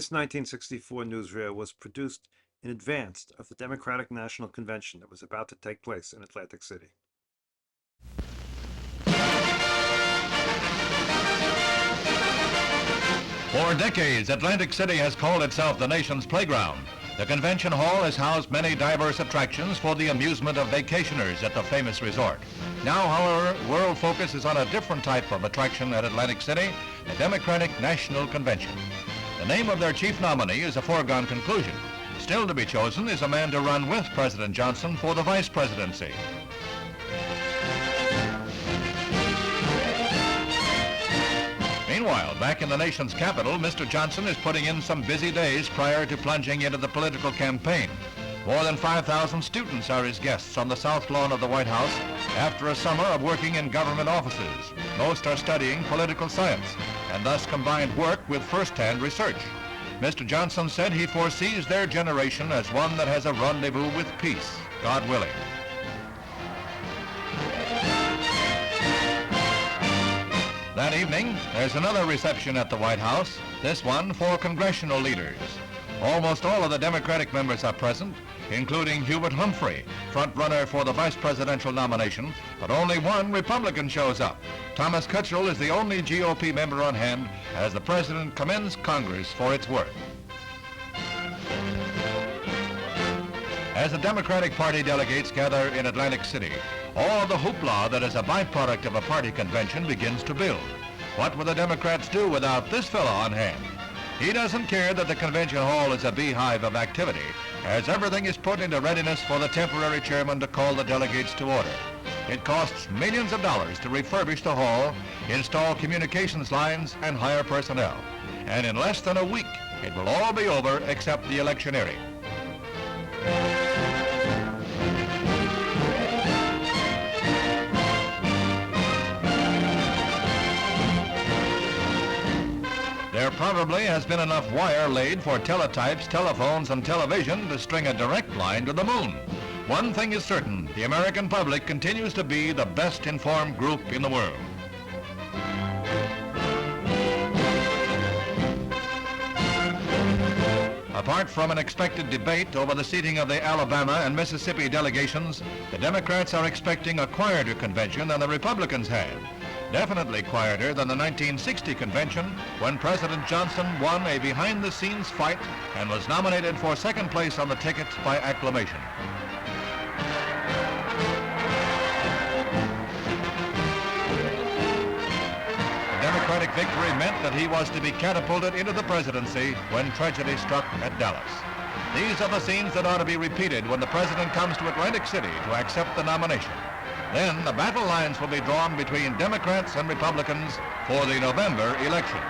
This 1964 newsreel was produced in advance of the Democratic National Convention that was about to take place in Atlantic City. For decades, Atlantic City has called itself the nation's playground. The convention hall has housed many diverse attractions for the amusement of vacationers at the famous resort. Now, however, world focus is on a different type of attraction at Atlantic City, the Democratic National Convention. The name of their chief nominee is a foregone conclusion. Still to be chosen is a man to run with President Johnson for the vice presidency. Meanwhile, back in the nation's capital, Mr. Johnson is putting in some busy days prior to plunging into the political campaign. More than 5,000 students are his guests on the south lawn of the White House after a summer of working in government offices. Most are studying political science and thus combined work with first-hand research. Mr. Johnson said he foresees their generation as one that has a rendezvous with peace, God willing. That evening, there's another reception at the White House, this one for congressional leaders. Almost all of the Democratic members are present, including Hubert Humphrey, front-runner for the vice presidential nomination, but only one Republican shows up. Thomas Kuchel is the only GOP member on hand as the president commends Congress for its work. As the Democratic Party delegates gather in Atlantic City, all the hoopla that is a byproduct of a party convention begins to build. What will the Democrats do without this fellow on hand? He doesn't care that the convention hall is a beehive of activity, as everything is put into readiness for the temporary chairman to call the delegates to order. It costs millions of dollars to refurbish the hall, install communications lines, and hire personnel. And in less than a week, it will all be over except the electioneering. There probably has been enough wire laid for teletypes, telephones, and television to string a direct line to the moon. One thing is certain, the American public continues to be the best informed group in the world. Apart from an expected debate over the seating of the Alabama and Mississippi delegations, the Democrats are expecting a quieter convention than the Republicans had. Definitely quieter than the 1960 convention when President Johnson won a behind-the-scenes fight and was nominated for second place on the ticket by acclamation. The Democratic victory meant that he was to be catapulted into the presidency when tragedy struck at Dallas. These are the scenes that ought to be repeated when the president comes to Atlantic City to accept the nomination. Then the battle lines will be drawn between Democrats and Republicans for the November election.